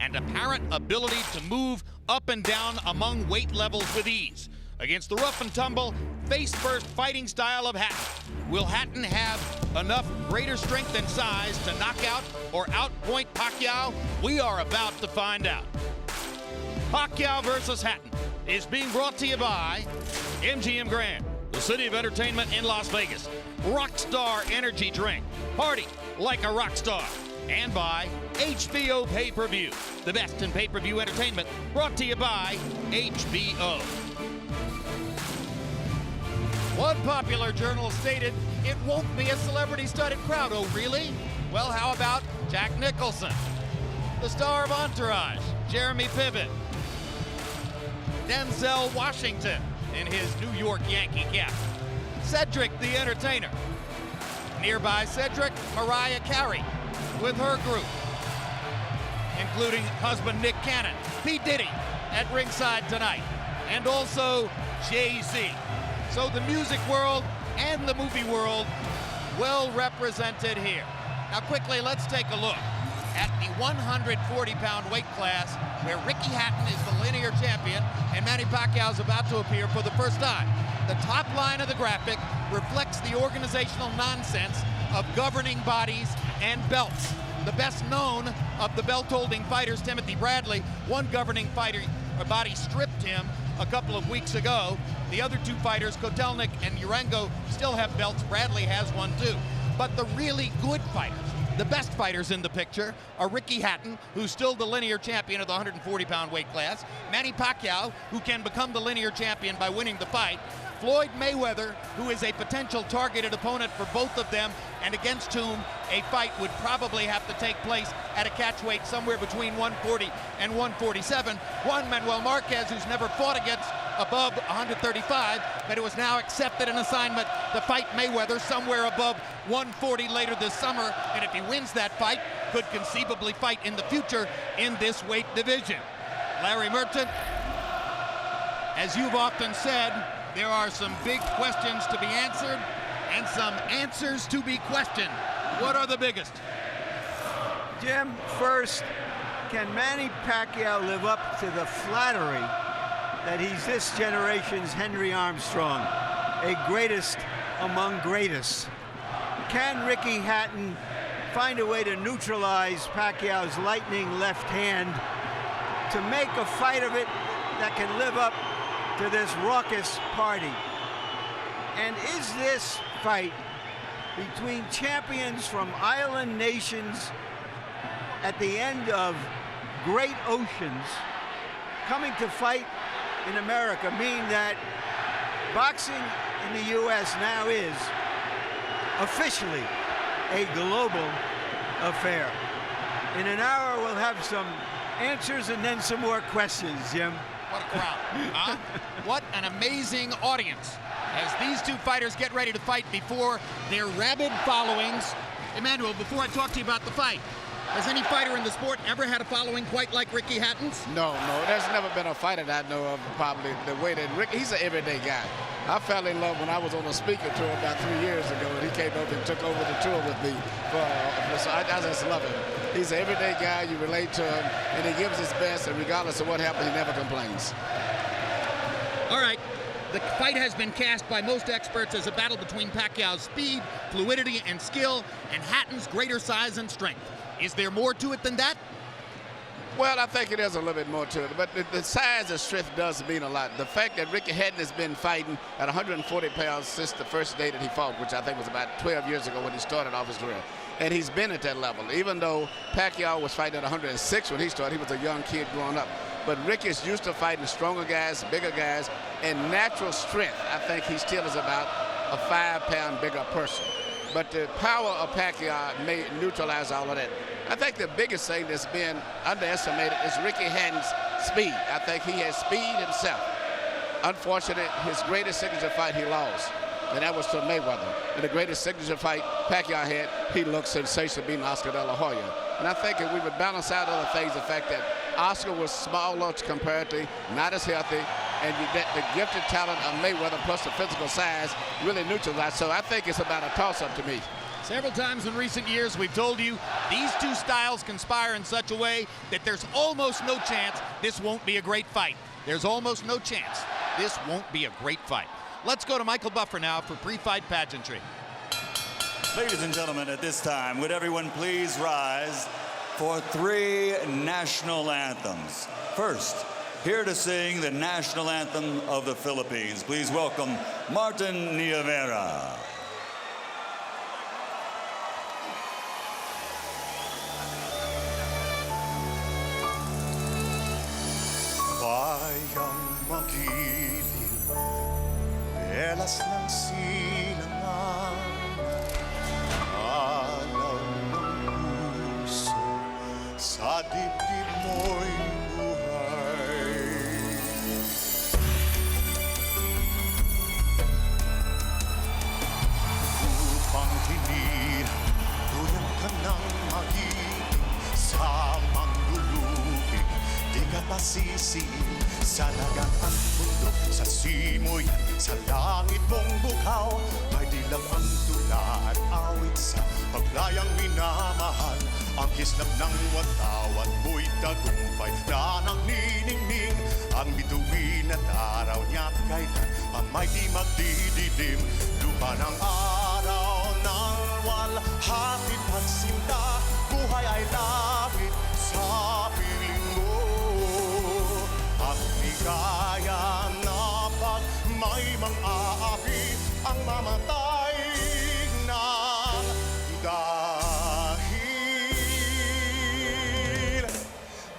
and apparent ability to move up and down among weight levels with ease. Against the rough and tumble, face-first fighting style of Hatton. Will Hatton have enough greater strength and size to knock out or outpoint Pacquiao? We are about to find out. Pacquiao versus Hatton is being brought to you by MGM Grand, the city of entertainment in Las Vegas. Rockstar Energy Drink, party like a rock star. And by HBO Pay-Per-View, the best in pay-per-view entertainment, brought to you by HBO. One popular journal stated, "It won't be a celebrity-studded crowd." Oh, really? Well, how about Jack Nicholson? The star of Entourage, Jeremy Piven. Denzel Washington in his New York Yankee cap. Cedric the Entertainer. Nearby Cedric, Mariah Carey with her group, including husband Nick Cannon, P. Diddy at ringside tonight, and also Jay-Z. So the music world and the movie world well represented here. Now quickly, let's take a look at the 140-pound weight class where Ricky Hatton is the linear champion and Manny Pacquiao is about to appear for the first time. The top line of the graphic reflects the organizational nonsense of governing bodies and belts. The best known of the belt-holding fighters, Timothy Bradley, one governing body stripped him a couple of weeks ago. The other two fighters, Kotelnik and Urango, still have belts. Bradley has one too. But the really good fighters, the best fighters in the picture, are Ricky Hatton, who's still the linear champion of the 140-pound weight class, Manny Pacquiao, who can become the linear champion by winning the fight, Floyd Mayweather, who is a potential targeted opponent for both of them, and against whom a fight would probably have to take place at a catch weight somewhere between 140 and 147. Juan Manuel Marquez, who's never fought against above 135, but it was now accepted an assignment to fight Mayweather somewhere above 140 later this summer, and if he wins that fight, could conceivably fight in the future in this weight division. Larry Merchant, as you've often said, there are some big questions to be answered and some answers to be questioned. What are the biggest? Jim, first, can Manny Pacquiao live up to the flattery that he's this generation's Henry Armstrong, a greatest among greatest? Can Ricky Hatton find a way to neutralize Pacquiao's lightning left hand to make a fight of it that can live up to this raucous party? And is this fight between champions from island nations at the end of great oceans coming to fight in America mean that boxing in the U.S. now is officially a global affair? In an hour, we'll have some answers and then some more questions, Jim. What a crowd, huh? What an amazing audience as these two fighters get ready to fight before their rabid followings. Emmanuel, before I talk to you about the fight, has any fighter in the sport ever had a following quite like Ricky Hatton's? No, there's never been a fighter that I know of probably the way that Ricky, he's an everyday guy. I fell in love when I was on a speaker tour about 3 years ago, and he came over and took over the tour with me. So I just love him. He's an everyday guy, you relate to him, and he gives his best, and regardless of what happens, he never complains. All right. The fight has been cast by most experts as a battle between Pacquiao's speed, fluidity, and skill, and Hatton's greater size and strength. Is there more to it than that? Well, I think it is a little bit more to it, but the size and strength does mean a lot. The fact that Ricky Hatton has been fighting at 140 pounds since the first day that he fought, which I think was about 12 years ago when he started off his career. And he's been at that level. Even though Pacquiao was fighting at 106 when he started, he was a young kid growing up. But Ricky's used to fighting stronger guys, bigger guys, and natural strength. I think he still is about a 5-pound bigger person. But the power of Pacquiao may neutralize all of that. I think the biggest thing that's been underestimated is Ricky Hatton's speed. I think he has speed himself. Unfortunately, his greatest signature fight he lost, and that was to Mayweather. And the greatest signature fight Pacquiao had, he looked sensational beating Oscar De La Hoya. And I think if we would balance out other things, the fact that Oscar was smaller comparatively, not as healthy, and that the gifted talent of Mayweather plus the physical size really neutralized. So I think it's about a toss-up to me. Several times in recent years, we've told you these two styles conspire in such a way that there's almost no chance this won't be a great fight. There's almost no chance this won't be a great fight. Let's go to Michael Buffer now for pre-fight pageantry. Ladies and gentlemen, at this time, would everyone please rise for 3 national anthems. First, here to sing the national anthem of the Philippines, please welcome Martin Nievera. Bayang magiliw, belas ng silangan, alaw ng puso, sa dibdib mo'y buhay. Upang hinirang, tulad ka ng magiting sa manlulupig, di ka pasisiin sa dagat at bundok, sa simoyan, sa langit mong bughaw. May dilag ang tula at awit sa paglayang minamahal. Ang kislap ng watawat mo'y tagumpay na nagniningning. Ang bituin at araw niya kailan pamay di magdidilim. Lupa ng araw ng walhati pagsinta, buhay ay lapit sa piling mo. At ligaya na pag may mang-aapi ang mamatay na dahil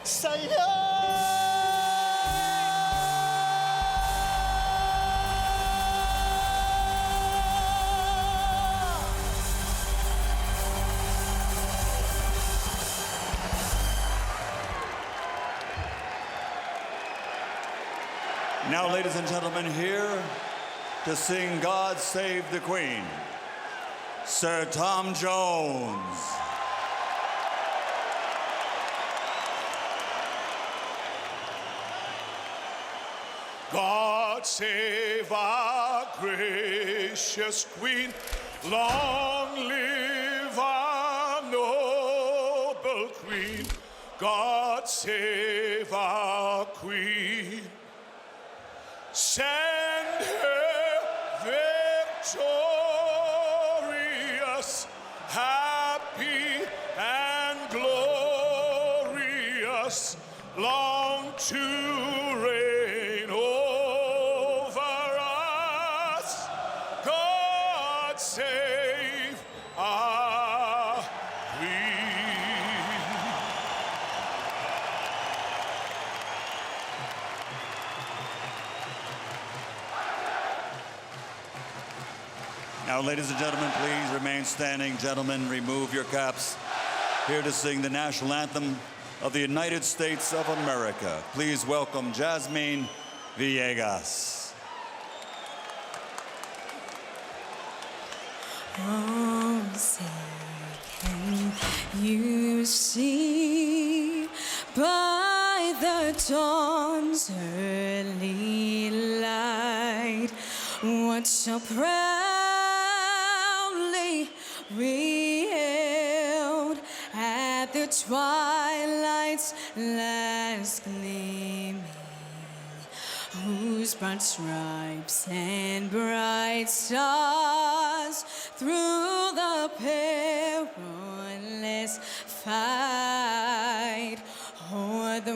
sa'yo. Now, ladies and gentlemen, here to sing God Save the Queen, Sir Tom Jones. God save our gracious Queen, long live our noble Queen. God save our Queen, send her victorious, happy and glorious, long to reign over us. God save our Queen. Now, ladies and gentlemen, please remain standing. Gentlemen, remove your caps. Here to sing the national anthem of the United States of America, please welcome Jasmine Villegas. Oh, say, can you see by the dawn's early light what so proudly we hailed at the twilight's last gleaming, whose broad stripes and bright stars through the perilous fight o'er the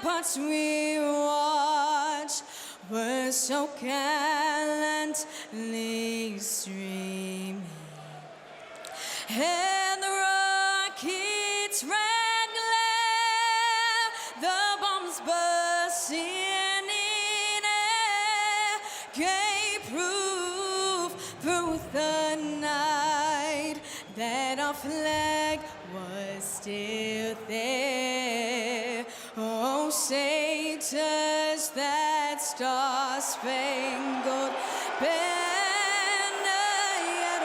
ramparts we watched were so gallantly streaming, and the rockets' red glare, the bombs bursting in air, gave proof through the night that our flag was still there. Oh, say does that star-spangled banner yet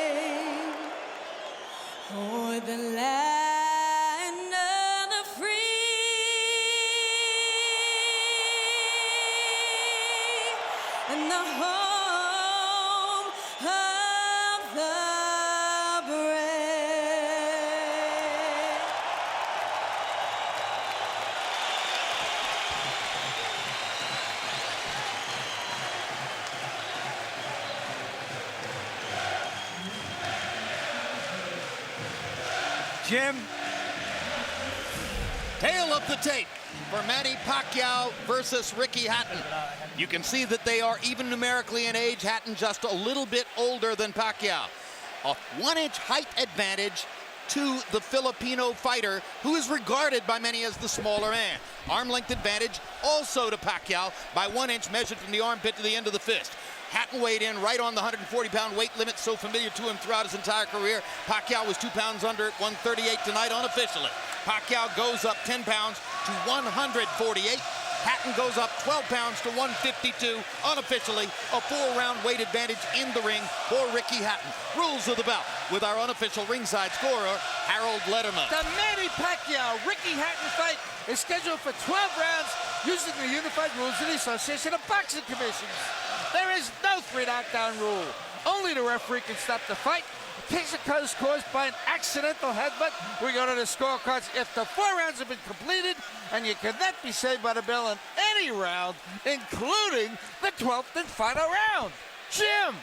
wave o'er the land of the free and the home Jim. Tail of the tape for Manny Pacquiao versus Ricky Hatton. You can see that they are even numerically in age. Hatton just a little bit older than Pacquiao. A 1-inch height advantage to the Filipino fighter, who is regarded by many as the smaller man. Arm length advantage also to Pacquiao by 1 inch, measured from the armpit to the end of the fist. Hatton weighed in right on the 140-pound weight limit, so familiar to him throughout his entire career. Pacquiao was 2 pounds under at 138 tonight unofficially. Pacquiao goes up 10 pounds to 148. Hatton goes up 12 pounds to 152 unofficially. A 4-round weight advantage in the ring for Ricky Hatton. Rules of the bout with our unofficial ringside scorer, Harold Letterman. The Manny Pacquiao-Ricky Hatton fight is scheduled for 12 rounds using the unified rules of the Association of Boxing Commissions. There is no 3-knockdown rule. Only the referee can stop the fight. Case occurs caused by an accidental headbutt. We go to the scorecards if the 4 rounds have been completed, and you cannot be saved by the bell in any round, including the 12th and final round. Jim.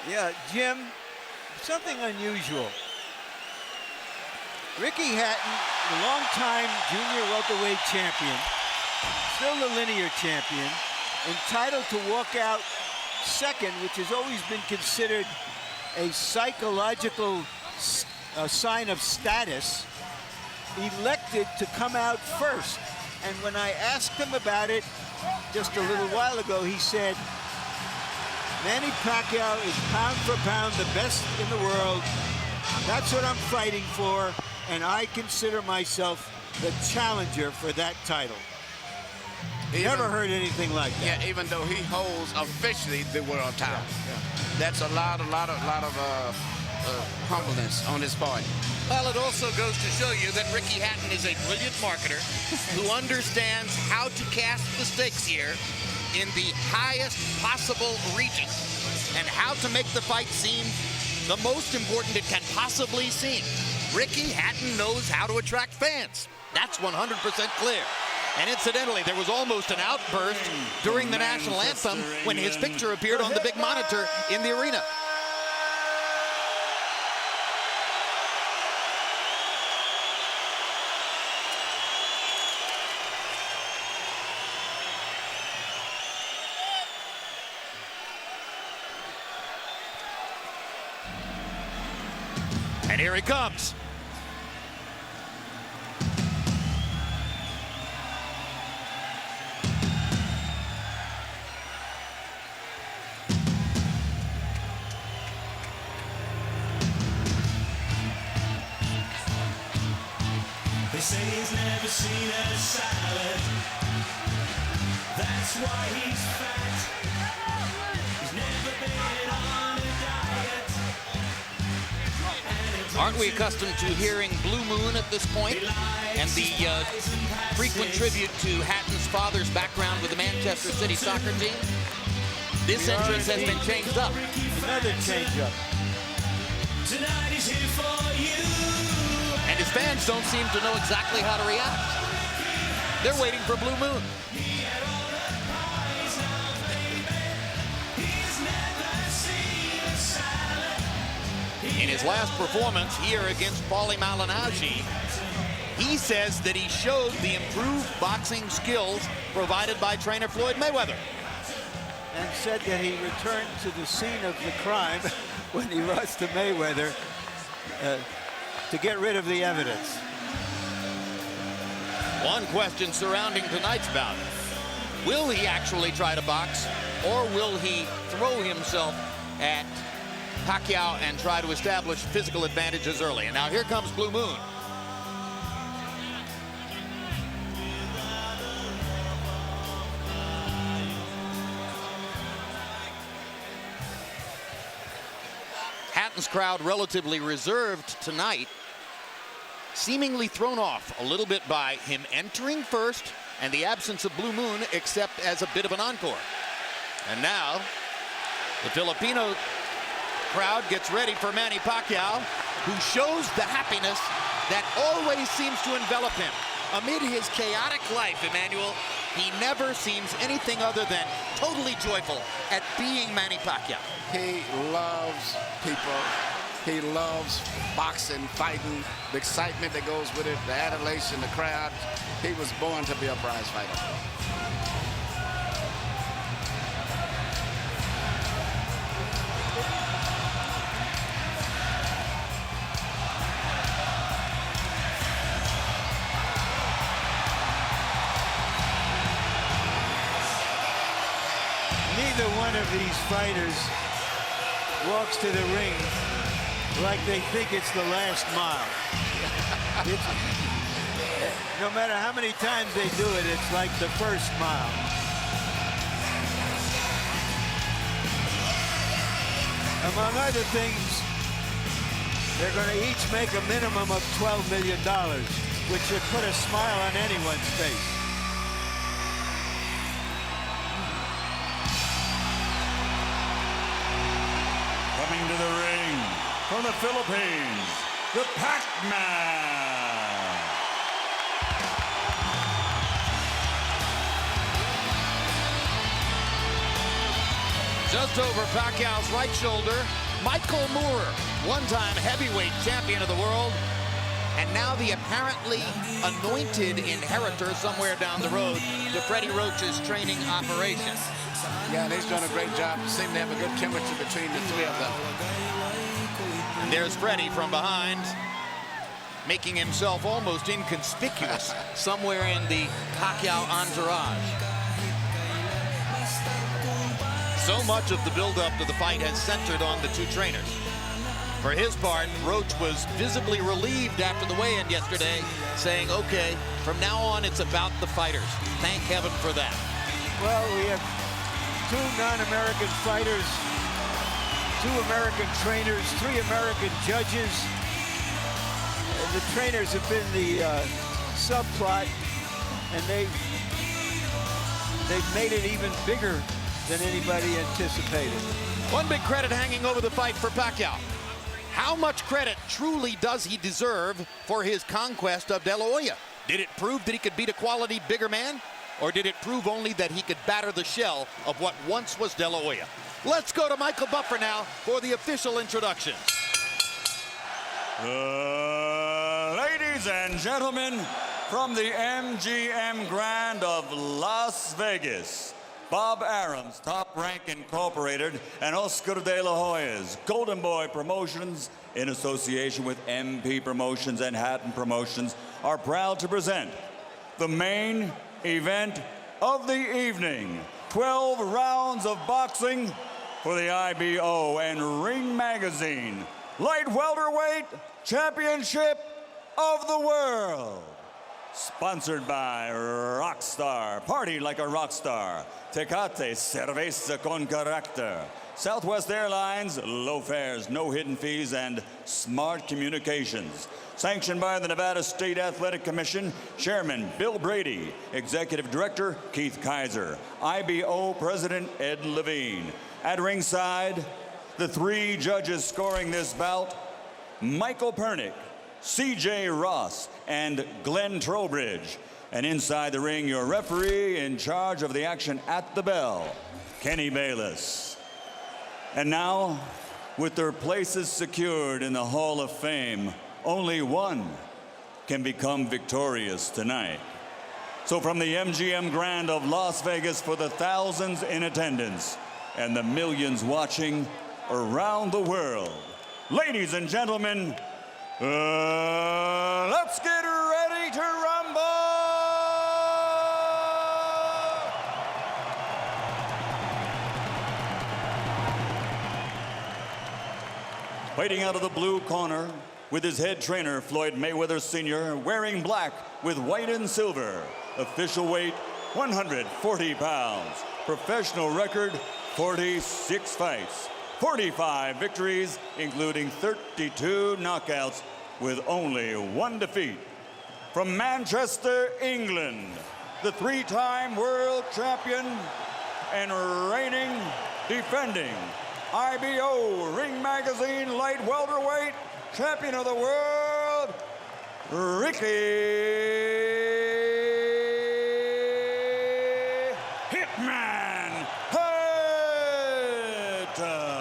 Yeah, Jim, something unusual. Ricky Hatton, the longtime junior welterweight champion, still the linear champion, entitled to walk out second, which has always been considered a psychological sign of status, elected to come out first. And when I asked him about it just a little while ago, he said, Manny Pacquiao is pound for pound the best in the world. That's what I'm fighting for, and I consider myself the challenger for that title. Never heard anything like that. Yeah, even though he holds officially the world title. That's a lot of humbleness on his part. Well, it also goes to show you that Ricky Hatton is a brilliant marketer who understands how to cast the stakes here in the highest possible region and how to make the fight seem the most important it can possibly seem. Ricky Hatton knows how to attract fans. That's 100% clear. And incidentally, there was almost an outburst during the national anthem when his picture appeared on the big monitor in the arena. And here he comes. They say he's never seen a salad. That's why he's fat. He's never been on a diet. Aren't we accustomed to hearing Blue Moon at this point? And the frequent tribute to Hatton's father's background with the Manchester City soccer team? This entrance has been changed up. Another change-up. Tonight he's here for you. And his fans don't seem to know exactly how to react. They're waiting for Blue Moon. In his last performance here against Paulie Malignaggi, he says that he showed the improved boxing skills provided by trainer Floyd Mayweather. And said that he returned to the scene of the crime when he lost to Mayweather to get rid of the evidence. One question surrounding tonight's bout. Will he actually try to box, or will he throw himself at Pacquiao and try to establish physical advantages early? And now here comes Blue Moon. Hatton's crowd relatively reserved tonight, seemingly thrown off a little bit by him entering first and the absence of Blue Moon, except as a bit of an encore. And now the Filipino crowd gets ready for Manny Pacquiao, who shows the happiness that always seems to envelop him. Amid his chaotic life, Emmanuel, he never seems anything other than totally joyful at being Manny Pacquiao. He loves people. He loves boxing, fighting, the excitement that goes with it, the adulation, the crowd. He was born to be a prize fighter. Neither one of these fighters walks to the ring like they think it's the last mile. No matter how many times they do it, it's like the first mile. Among other things, they're going to each make a minimum of $12 million, which should put a smile on anyone's face. Coming to the ring from the Philippines, the Pac-Man. Just over Pacquiao's right shoulder, Michael Moore, one-time heavyweight champion of the world, and now the apparently anointed inheritor somewhere down the road to Freddie Roach's training operation. Yeah, and he's done a great job. Seem to have a good chemistry between the three of them. And there's Freddie from behind, making himself almost inconspicuous somewhere in the Pacquiao entourage. So much of the build-up to the fight has centered on the two trainers. For his part, Roach was visibly relieved after the weigh-in yesterday, saying, okay, from now on it's about the fighters. Thank heaven for that. Well, we have two non-American fighters, two American trainers, three American judges. And the trainers have been the subplot, and they've made it even bigger than anybody anticipated. One big credit hanging over the fight for Pacquiao. How much credit truly does he deserve for his conquest of De La Hoya? Did it prove that he could beat a quality bigger man? Or did it prove only that he could batter the shell of what once was De La Hoya? Let's go to Michael Buffer now for the official introduction. Ladies and gentlemen, from the MGM Grand of Las Vegas, Bob Arum's Top Rank Incorporated and Oscar De La Hoya's Golden Boy Promotions, in association with MP Promotions and Hatton Promotions, are proud to present the main event of the evening. 12 rounds of boxing for the IBO and Ring Magazine Light Welterweight Championship of the World. Sponsored by Rockstar, party like a rockstar. Tecate, cerveza con carácter. Southwest Airlines, low fares, no hidden fees, and smart communications. Sanctioned by the Nevada State Athletic Commission, Chairman Bill Brady, Executive Director Keith Kaiser, IBO President Ed Levine. At ringside, the three judges scoring this bout, Michael Pernick, C.J. Ross, and Glenn Trowbridge. And inside the ring, your referee in charge of the action at the bell, Kenny Bayless. And now, with their places secured in the Hall of Fame, only one can become victorious tonight. So from the MGM Grand of Las Vegas, for the thousands in attendance and the millions watching around the world, ladies and gentlemen, let's get ready to rumble! Fighting out of the blue corner with his head trainer, Floyd Mayweather Sr., wearing black with white and silver. Official weight, 140 pounds. Professional record, 46 fights. 45 victories, including 32 knockouts, with only one defeat. From Manchester, England, the three-time world champion and reigning, defending IBO Ring Magazine Light Welterweight Champion of the World, Ricky Hatton.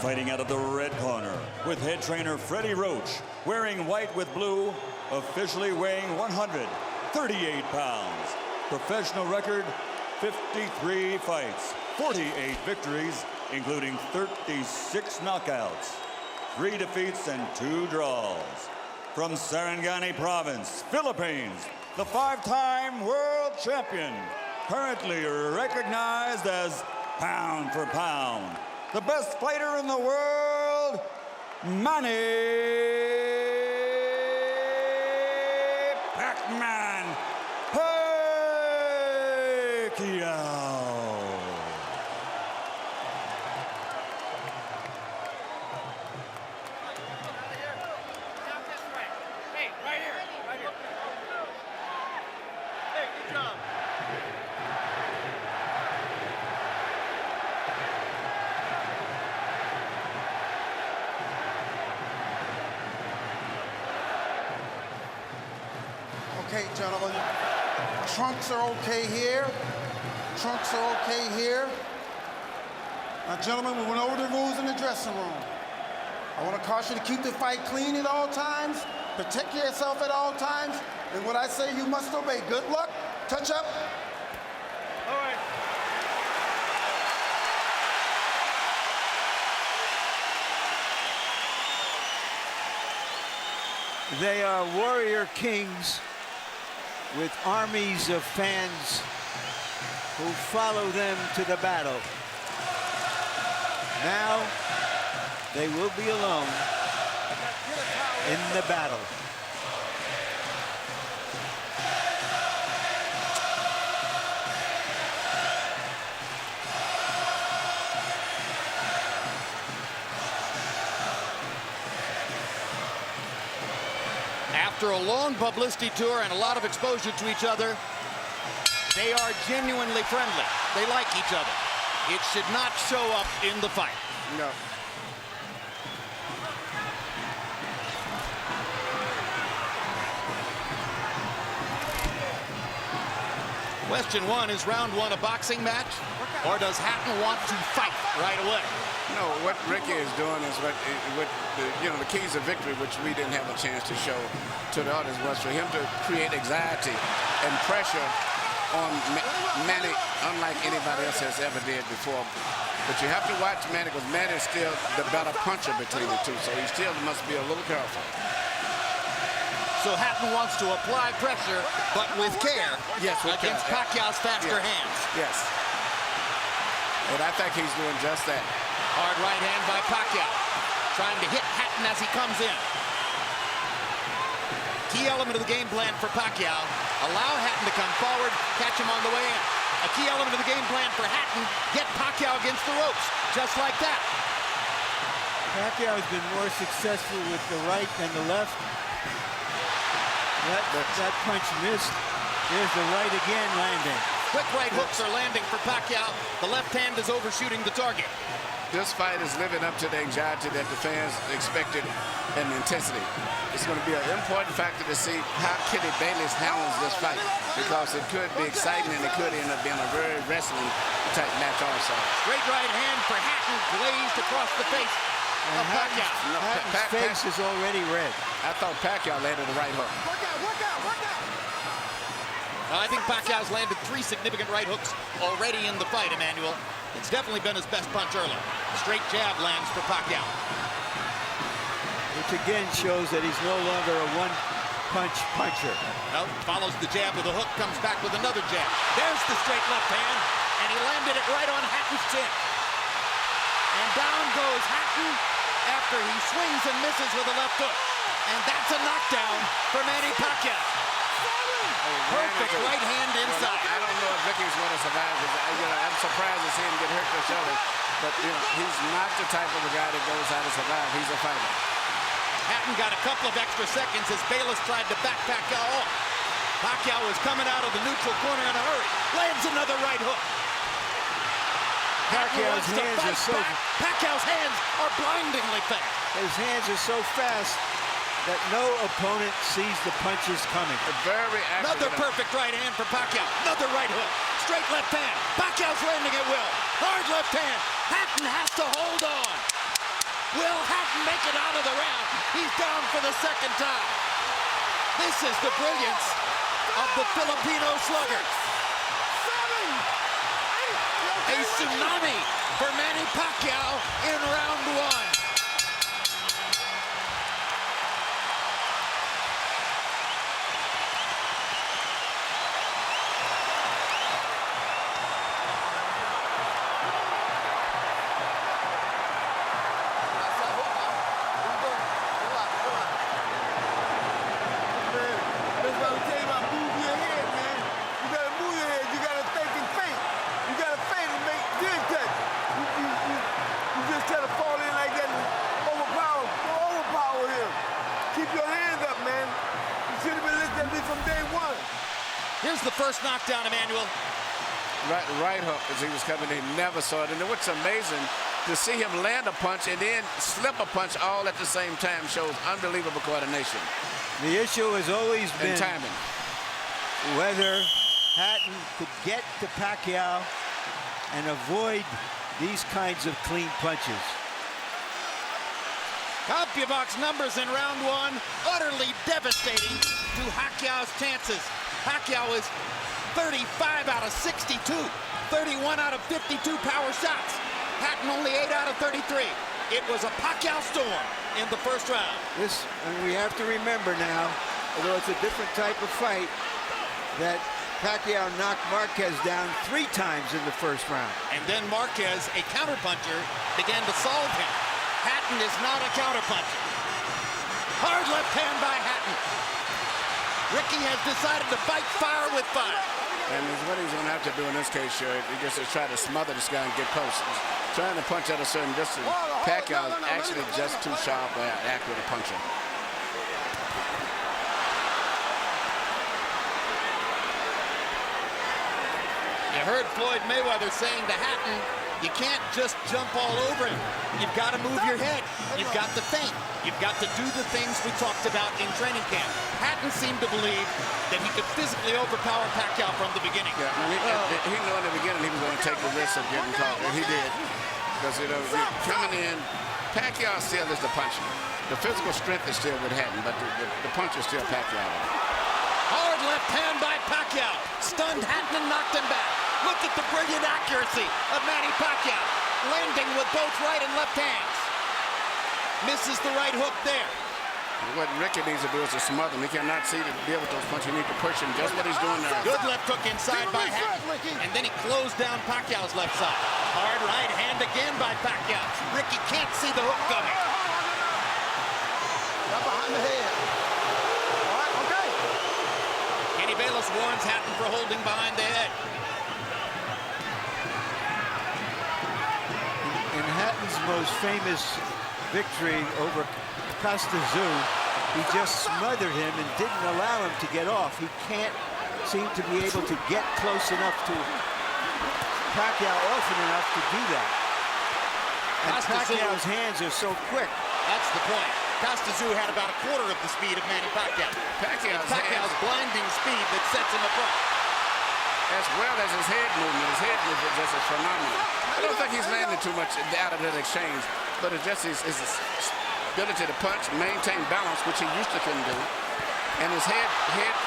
fighting out of the red corner with head trainer Freddie Roach, wearing white with blue, officially weighing 138 pounds. Professional record, 53 fights, 48 victories, including 36 knockouts, 3 defeats and 2 draws. From Sarangani Province, Philippines, the 5-time world champion, currently recognized as pound for pound, the best fighter in the world, Manny Pacquiao. Okay, gentlemen, trunks are okay here. Trunks are okay here. Now, gentlemen, we went over the rules in the dressing room. I want to caution you to keep the fight clean at all times, protect yourself at all times, and what I say you must obey. Good luck. Touch up. All right. They are warrior kings with armies of fans who follow them to the battle. Now they will be alone in the battle. After a long publicity tour and a lot of exposure to each other, they are genuinely friendly. They like each other. It should not show up in the fight. No. Question one, is round one a boxing match? Or does Hatton want to fight right away? No, what Ricky is doing is what the keys of victory, which we didn't have a chance to show to the audience, was for him to create anxiety and pressure on Manny, unlike anybody else has ever did before. But you have to watch Manny, because Manny is still the better puncher between the two, so he still must be a little careful. So Hatton wants to apply pressure, but with care, yes, against Pacquiao's faster hands. Yes. And I think he's doing just that. Hard right hand by Pacquiao, trying to hit Hatton as he comes in. Key element of the game plan for Pacquiao, allow Hatton to come forward, catch him on the way in. A key element of the game plan for Hatton, get Pacquiao against the ropes, just like that. Pacquiao has been more successful with the right than the left. That punch missed. There's the right again landing. Quick right hooks are landing for Pacquiao. The left hand is overshooting the target. This fight is living up to the anxiety that the fans expected and the intensity. It's going to be an important factor to see how Kitty Bayless handles this fight, because it could be exciting and it could end up being a very wrestling type match also. Great right hand for Hatton, glazed across the face of Pacquiao. Hatton's face is already red. I thought Pacquiao landed the right hook. I think Pacquiao's landed 3 significant right hooks already in the fight, Emmanuel. It's definitely been his best punch early. Straight jab lands for Pacquiao. Which again shows that he's no longer a one-punch puncher. Well, follows the jab with a hook, comes back with another jab. There's the straight left hand, and he landed it right on Hatton's chin. And down goes Hatton after he swings and misses with a left hook. And that's a knockdown for Manny Pacquiao. Perfect right hand inside. Well, I don't know if Ricky's going to survive. I'm surprised to see him get hurt for shoulder. But he's not the type of a guy that goes out to survive. He's a fighter. Hatton got a couple of extra seconds as Bayless tried to back Pacquiao off. Pacquiao was coming out of the neutral corner in a hurry. Lands another right hook. Pacquiao's hands are so... Pacquiao's hands are blindingly fast. His hands are so fast that no opponent sees the punches coming. Very accurate. Another perfect right hand for Pacquiao. Another right hook. Straight left hand. Pacquiao's landing at will. Hard left hand. Hatton has to hold on. Will Hatton make it out of the round? He's down for the second time. This is the brilliance of the Filipino slugger. A tsunami for Manny Pacquiao in round one. Here's the first knockdown, Emmanuel. Right hook as he was coming in, never saw it. And what's amazing, to see him land a punch and then slip a punch all at the same time shows unbelievable coordination. The issue has always been timing. Whether Hatton could get to Pacquiao and avoid these kinds of clean punches. CompuBox numbers in round one, utterly devastating to Pacquiao's chances. Pacquiao is 35 out of 62, 31 out of 52 power shots. Hatton only 8 out of 33. It was a Pacquiao storm in the first round. And we have to remember now, although it's a different type of fight, that Pacquiao knocked Marquez down 3 times in the first round. And then Marquez, a counterpuncher, began to solve him. Hatton is not a counterpuncher. Hard left hand by Hatton. Ricky has decided to fight fire with fire. And what he's going to have to do in this case, sure, he just is try to smother this guy and get close. He's trying to punch at a certain distance. Pacquiao is actually just too sharp or accurate a puncher. You heard Floyd Mayweather saying to Hatton, you can't just jump all over him. You've got to move your head. You've got to think. You've got to do the things we talked about in training camp. Hatton seemed to believe that he could physically overpower Pacquiao from the beginning. Yeah, he knew in the beginning he was going to take the risk of getting caught, and he did. Because, coming in, Pacquiao still is the puncher. The physical strength is still with Hatton, but the punch is still Pacquiao. Hard left hand by Pacquiao. Stunned Hatton and knocked him back. Look at the brilliant accuracy of Manny Pacquiao, landing with both right and left hands. Misses the right hook there. What Ricky needs to do is to smother him. He cannot see to deal with those punches. He needs to push him. Just what he's doing there. Good left hook inside by Hatton. And then he closed down Pacquiao's left side. Hard right hand again by Pacquiao. Ricky can't see the hook coming. Right behind the head. All right, okay. Kenny Bayless warns Hatton for holding behind the head. In Hatton's most famous victory over Costa, he just smothered him and didn't allow him to get off. He can't seem to be able to get close enough to Pacquiao often enough to do that. And Pacquiao's hands are so quick. That's the point. Costa had about a quarter of the speed of Manny Pacquiao. Pacquiao's blinding speed that sets him apart. As well as his head movement. His head movement just is phenomenal. I don't think he's landing too much out of that exchange, but it's just his ability to punch, maintain balance, which he used to couldn't do. And his head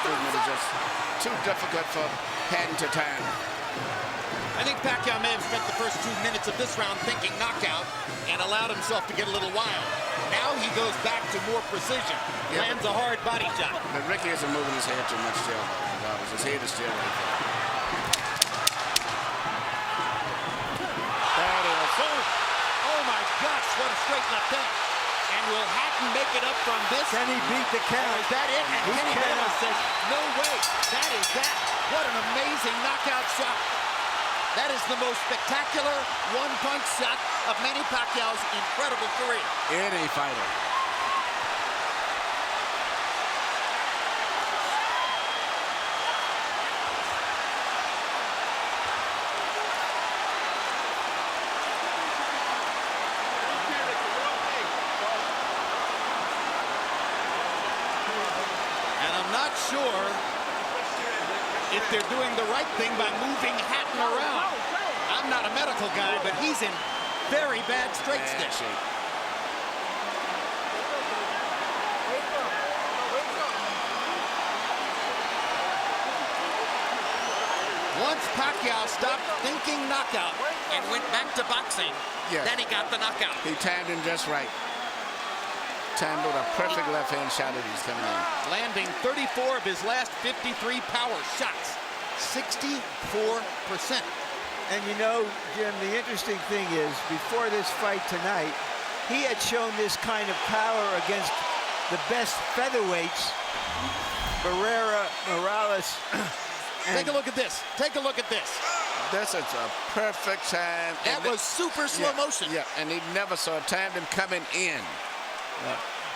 movement is just too difficult for Hatton to time. I think Pacquiao may have spent the first 2 minutes of this round thinking knockout and allowed himself to get a little wild. Now he goes back to more precision, lands a hard body shot. But Ricky isn't moving his head too much still. His head is still right there. Oh my gosh, what a straight left hand. And will Hatton make it up from this? Can he beat the count? Is that it? And Kenny Bayless says, no way. That is that. What an amazing knockout shot. That is the most spectacular one-punch shot of Manny Pacquiao's incredible career. Any fighter. Not sure if they're doing the right thing by moving Hatton around. I'm not a medical guy, but he's in very bad straight stick. Pacquiao stopped thinking knockout and went back to boxing. Yeah. Then he got the knockout. He timed him just right. Timed with a perfect left-hand shot that he's coming in. Landing 34 of his last 53 power shots. 64%. And you know, Jim, the interesting thing is, before this fight tonight, he had shown this kind of power against the best featherweights, Barrera, Morales. Take a look at this. Take a look at this. This is a perfect time. That was super slow motion. Yeah, and he never saw it. Timed him coming in.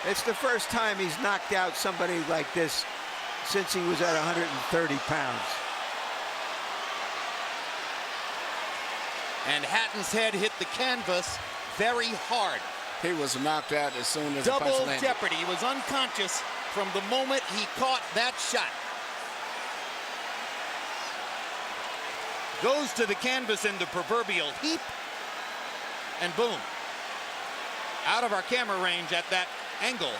It's the first time he's knocked out somebody like this since he was at 130 pounds. And Hatton's head hit the canvas very hard. He was knocked out as soon as the punch Double landed. jeopardy. He was unconscious from the moment he caught that shot. Goes to the canvas in the proverbial heap, and boom. Out of our camera range at that angle,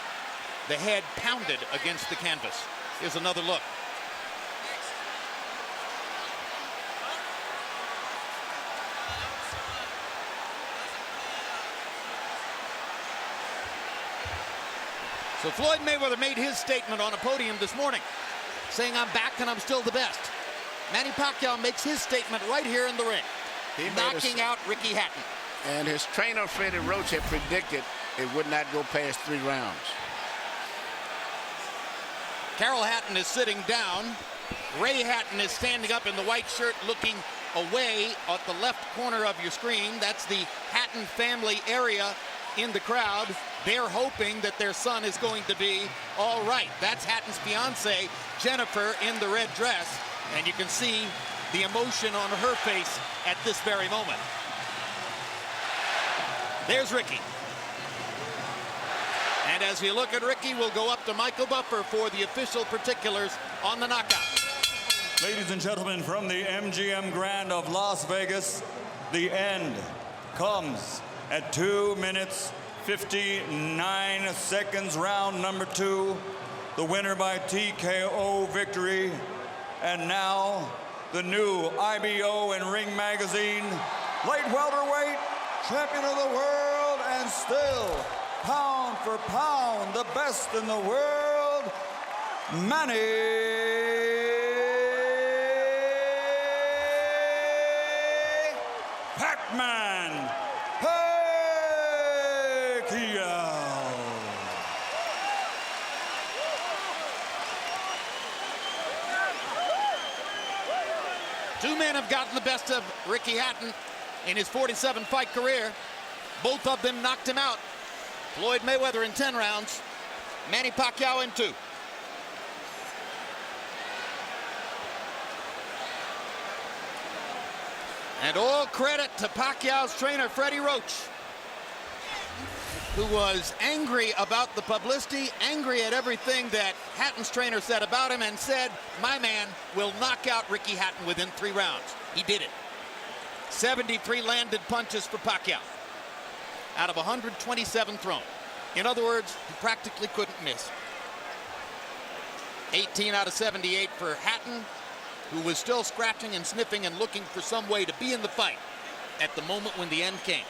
the head pounded against the canvas. Here's another look. So Floyd Mayweather made his statement on a podium this morning, saying, "I'm back and I'm still the best." Manny Pacquiao makes his statement right here in the ring, knocking out Ricky Hatton. And his trainer, Freddie Roach, had predicted it would not go past 3 rounds. Carol Hatton is sitting down. Ray Hatton is standing up in the white shirt looking away at the left corner of your screen. That's the Hatton family area in the crowd. They're hoping that their son is going to be all right. That's Hatton's fiance, Jennifer, in the red dress. And you can see the emotion on her face at this very moment. There's Ricky. And as we look at Ricky, we'll go up to Michael Buffer for the official particulars on the knockout. Ladies and gentlemen, from the MGM Grand of Las Vegas, the end comes at 2 minutes, 59 seconds, round number 2. The winner by TKO victory. And now, the new IBO and Ring magazine, light welterweight, champion of the world, and still, pound for pound, the best in the world, Manny Pac-Man Pacquiao. Two men have gotten the best of Ricky Hatton in his 47-fight career. Both of them knocked him out. Floyd Mayweather in 10 rounds, Manny Pacquiao in 2. And all credit to Pacquiao's trainer, Freddie Roach, who was angry about the publicity, angry at everything that Hatton's trainer said about him, and said, "My man will knock out Ricky Hatton within 3 rounds." He did it. 73 landed punches for Pacquiao out of 127 thrown. In other words, he practically couldn't miss. 18 out of 78 for Hatton, who was still scratching and sniffing and looking for some way to be in the fight at the moment when the end came.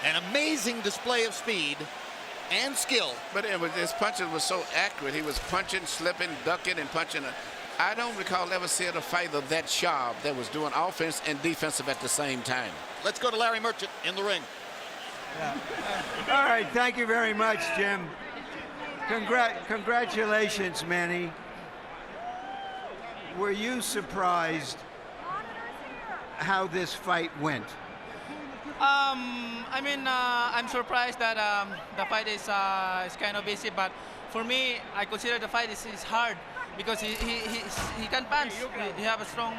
An amazing display of speed and skill. But his punches were so accurate. He was punching, slipping, ducking, and punching. I don't recall ever seeing a fighter that sharp that was doing offense and defensive at the same time. Let's go to Larry Merchant in the ring. All right, thank you very much, Jim. Congratulations, Manny. Were you surprised how this fight went? I'm surprised that the fight is kind of easy, but for me, I consider the fight is hard because he can punch. He have a strong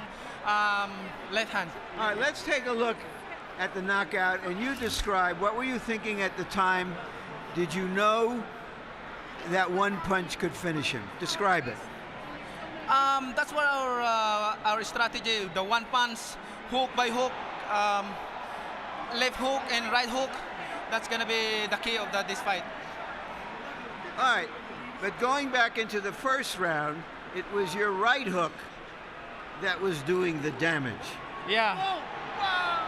left hand. All right, let's take a look at the knockout, and you describe, what were you thinking at the time? Did you know that one punch could finish him? Describe it. That's what our strategy, the one punch, hook by hook, left hook and right hook. That's gonna be the key of this fight. All right, but going back into the first round, it was your right hook that was doing the damage. Yeah.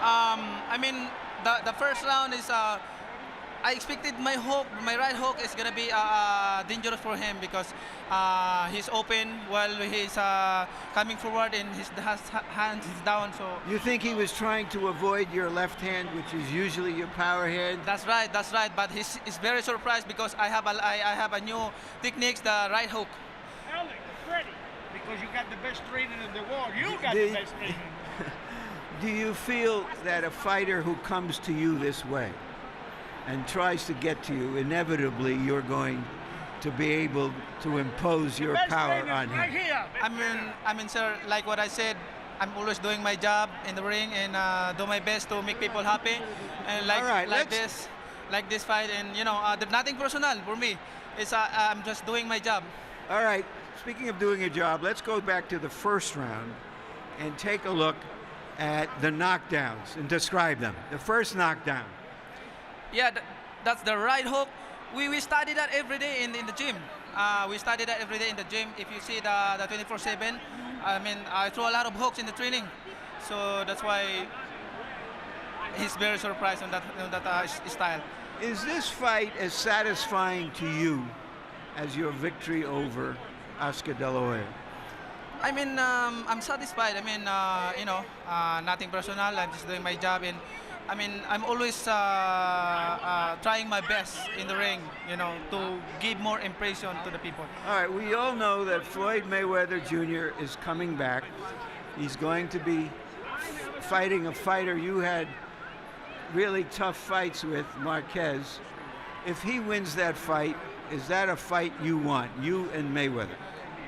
I mean, the first round is. I expected my right hook is gonna be dangerous for him because he's open while he's coming forward and his hands is down. So You think he was trying to avoid your left hand, which is usually your power hand? that's right. But he's very surprised because I have a new techniques, the right hook. Alex, Freddie, because you got the best training in the world. You got The- the best training. Do you feel that a fighter who comes to you this way and tries to get to you, inevitably you're going to be able to impose your power on him? Right here. I mean, sir, like what I said, I'm always doing my job in the ring and do my best to make people happy. And All right, like this fight, and you know, there's nothing personal for me. It's I'm just doing my job. All right, speaking of doing a job, let's go back to the first round and take a look at the knockdowns and describe them. The first knockdown. Yeah, that's the right hook. We study that every day in the gym. We study that every day in the gym. If you see the 24/7, I mean, I throw a lot of hooks in the training, so that's why he's very surprised on that style. Is this fight as satisfying to you as your victory over Oscar De La Hoya? I mean, I'm satisfied. I mean, you know, nothing personal. I'm just doing my job, and I mean, I'm always trying my best in the ring, you know, to give more impression to the people. All right, we all know that Floyd Mayweather Jr. is coming back. He's going to be fighting a fighter you had really tough fights with, Marquez. If he wins that fight, is that a fight you want, you and Mayweather?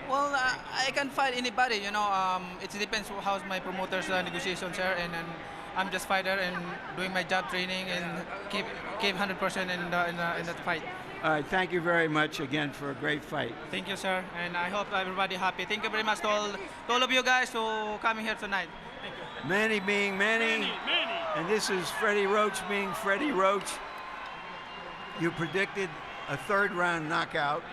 Well, I can fight anybody, you know. It depends how's my promoter's negotiations are, and I'm just fighter and doing my job, training, and keep 100% in that fight. All right, thank you very much again for a great fight. Thank you, sir, and I hope everybody happy. Thank you very much to all of you guys who coming here tonight. Thank you. Manny being Manny, and this is Freddie Roach being Freddie Roach. You predicted a third round knockout.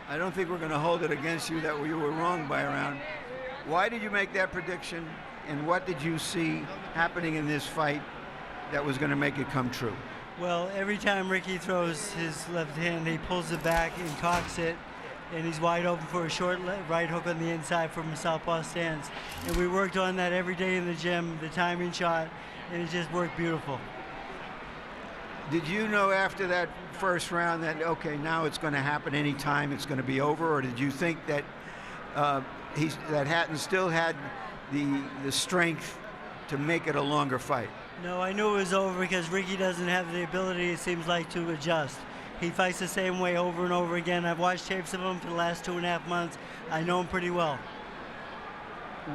I don't think we're going to hold it against you that you were wrong by a round. Why did you make that prediction, and what did you see happening in this fight that was going to make it come true? Well, every time Ricky throws his left hand, he pulls it back and cocks it, and he's wide open for a short right hook on the inside from a southpaw stance. And we worked on that every day in the gym, the timing shot, and it just worked beautiful. Did you know after that first round that, okay, now it's going to happen anytime, it's going to be over, or did you think that that Hatton still had the strength to make it a longer fight? No, I knew it was over because Ricky doesn't have the ability, it seems like, to adjust. He fights the same way over and over again. I've watched tapes of him for the last 2.5 months. I know him pretty well.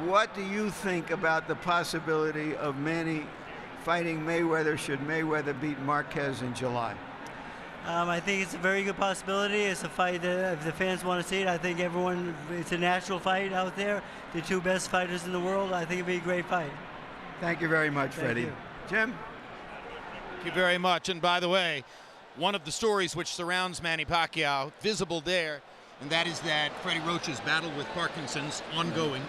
What do you think about the possibility of Manny fighting Mayweather should Mayweather beat Marquez in July? I think it's a very good possibility. It's a fight that if the fans want to see it, I think everyone, it's a natural fight out there. The two best fighters in the world. I think it'd be a great fight. Thank you very much, Thank Freddie. you. Jim? Thank you very much. And by the way, one of the stories which surrounds Manny Pacquiao, visible there, and that is that Freddie Roach's battle with Parkinson's ongoing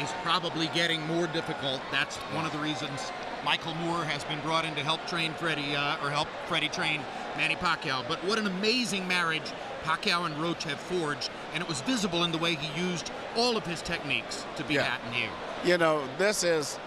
is probably getting more difficult. That's one of the reasons Michael Moore has been brought in to help train Freddie, or help Freddie train Manny Pacquiao. But what an amazing marriage Pacquiao and Roach have forged, and it was visible in the way he used all of his techniques to beat Hatton here. You know, this is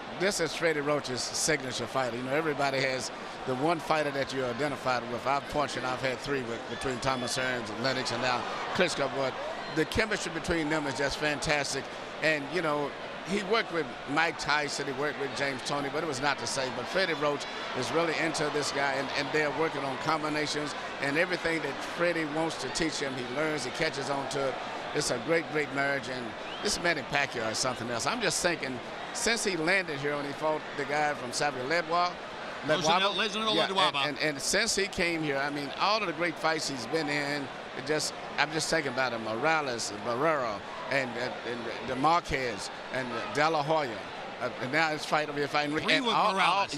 Freddie Roach's signature fighter. You know, everybody has the one fighter that you're identified with. I've punched and I've had three between Thomas Hearns and Lennox and now Klitschko, but the chemistry between them is just fantastic. And, you know, he worked with Mike Tyson, he worked with James Toney, but it was not the same. But Freddie Roach is really into this guy, and they're working on combinations, and everything that Freddie wants to teach him, he learns, he catches on to it. It's a great, great marriage, and this Manny Pacquiao is something else. I'm just thinking, since he landed here and he fought the guy from Ledwa, and since he came here, I mean, all of the great fights he's been in, I'm just thinking about him, Morales, Barrera, and the Marquez, and De La Hoya, And now it's fighting Ricky. 3 with Morales.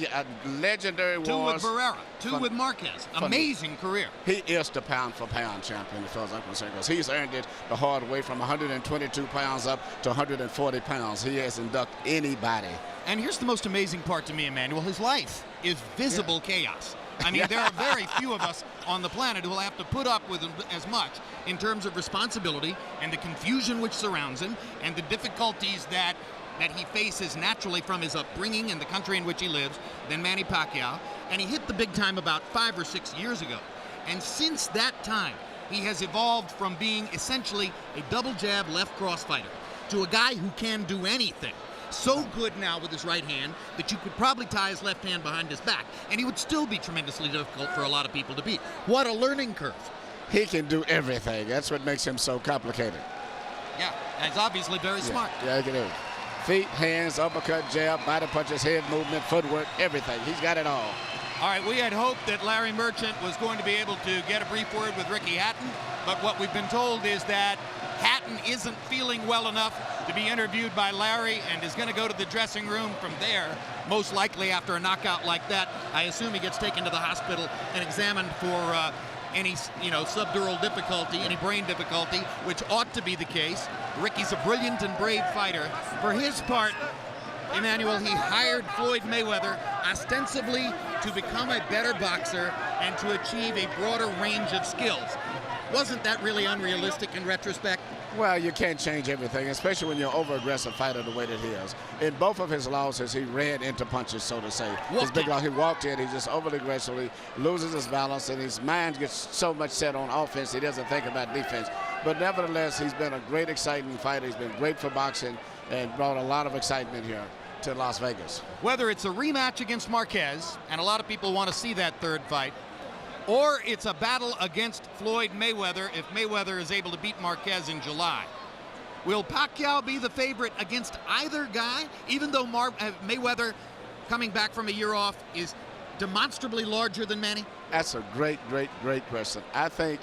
Legendary wars. 2 with Barrera. 2 with Marquez. Amazing career. He is the pound-for-pound champion, as far as I'm concerned, because he's earned it the hard way from 122 pounds up to 140 pounds. He hasn't ducked anybody. And here's the most amazing part to me, Emmanuel. His life is visible chaos. I mean, there are very few of us on the planet who will have to put up with as much in terms of responsibility and the confusion which surrounds him and the difficulties that he faces naturally from his upbringing and the country in which he lives than Manny Pacquiao. And he hit the big time about 5 or 6 years ago. And since that time, he has evolved from being essentially a double jab left cross fighter to a guy who can do anything. So good now with his right hand that you could probably tie his left hand behind his back, and he would still be tremendously difficult for a lot of people to beat. What a learning curve. He can do everything. That's what makes him so complicated. Yeah, and he's obviously very smart. Yeah, he can do it. Feet, hands, uppercut, jab, body punches, head movement, footwork, everything. He's got it all. All right, we had hoped that Larry Merchant was going to be able to get a brief word with Ricky Hatton, but what we've been told is that Hatton isn't feeling well enough to be interviewed by Larry and is going to go to the dressing room from there, most likely after a knockout like that. I assume he gets taken to the hospital and examined for any subdural difficulty, any brain difficulty, which ought to be the case. Ricky's a brilliant and brave fighter. For his part, Emmanuel, he hired Floyd Mayweather ostensibly to become a better boxer and to achieve a broader range of skills. Wasn't that really unrealistic in retrospect? Well, you can't change everything, especially when you're an over-aggressive fighter the way that he is. In both of his losses, he ran into punches, so to say. His big loss, he walked in, he just overly aggressively loses his balance, and his mind gets so much set on offense, he doesn't think about defense. But nevertheless, he's been a great, exciting fighter. He's been great for boxing and brought a lot of excitement here to Las Vegas. Whether it's a rematch against Marquez, and a lot of people want to see that third fight, or it's a battle against Floyd Mayweather if Mayweather is able to beat Marquez in July. Will Pacquiao be the favorite against either guy, even though Mayweather, coming back from a year off, is demonstrably larger than Manny? That's a great, great, great question. I think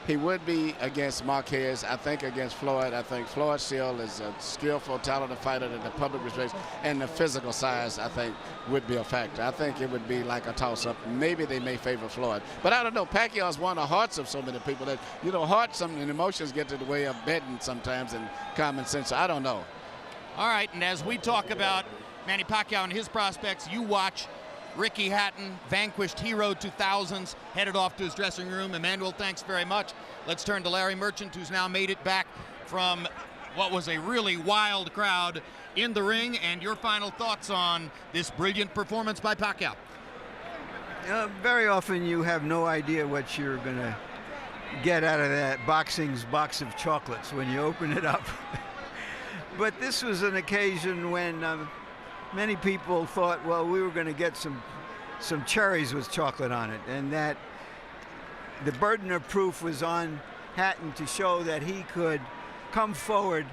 he would be against Marquez. I think against Floyd. I think Floyd still is a skillful, talented fighter that the public respects, and the physical size, I think, would be a factor. I think it would be like a toss-up. Maybe they may favor Floyd. But I don't know. Pacquiao's won the hearts of so many people that, hearts and emotions get to the way of betting sometimes and common sense. So I don't know. All right, and as we talk about Manny Pacquiao and his prospects, you watch Ricky Hatton, vanquished hero 2000s, headed off to his dressing room. Emmanuel, thanks very much. Let's turn to Larry Merchant, who's now made it back from what was a really wild crowd in the ring, and your final thoughts on this brilliant performance by Pacquiao. Very often you have no idea what you're going to get out of that boxing's box of chocolates when you open it up. But this was an occasion when many people thought, well, we were going to get some cherries with chocolate on it, and that the burden of proof was on Hatton to show that he could come forward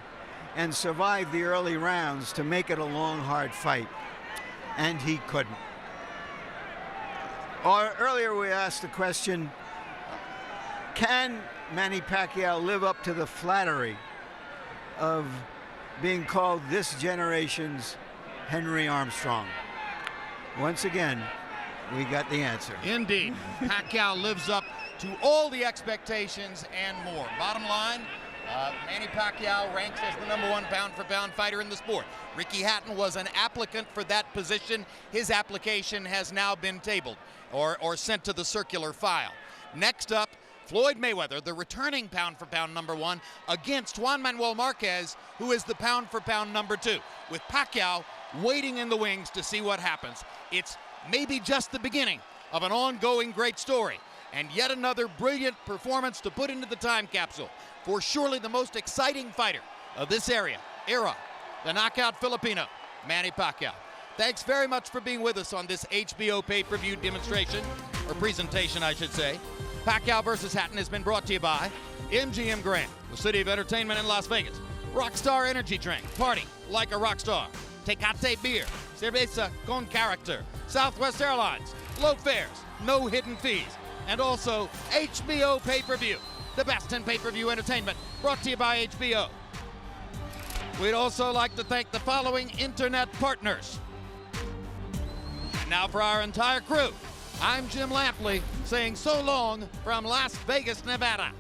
and survive the early rounds to make it a long, hard fight, and he couldn't. Earlier we asked the question, can Manny Pacquiao live up to the flattery of being called this generation's Henry Armstrong? Once again, we got the answer. Indeed. Pacquiao lives up to all the expectations and more. Bottom line, Manny Pacquiao ranks as the #1 pound-for-pound fighter in the sport. Ricky Hatton was an applicant for that position. His application has now been tabled or sent to the circular file. Next up, Floyd Mayweather, the returning pound-for-pound #1, against Juan Manuel Marquez, who is the pound-for-pound #2, with Pacquiao waiting in the wings to see what happens. It's maybe just the beginning of an ongoing great story, and yet another brilliant performance to put into the time capsule for surely the most exciting fighter of this era, the knockout Filipino, Manny Pacquiao. Thanks very much for being with us on this HBO pay-per-view demonstration, or presentation, I should say. Pacquiao versus Hatton has been brought to you by MGM Grand, the city of entertainment in Las Vegas. Rockstar Energy Drink, party like a rock star. Tecate Beer, cerveza con character. Southwest Airlines, low fares, no hidden fees. And also HBO pay-per-view, the best in pay-per-view entertainment, brought to you by HBO. We'd also like to thank the following internet partners. Now for our entire crew, I'm Jim Lampley saying so long from Las Vegas, Nevada.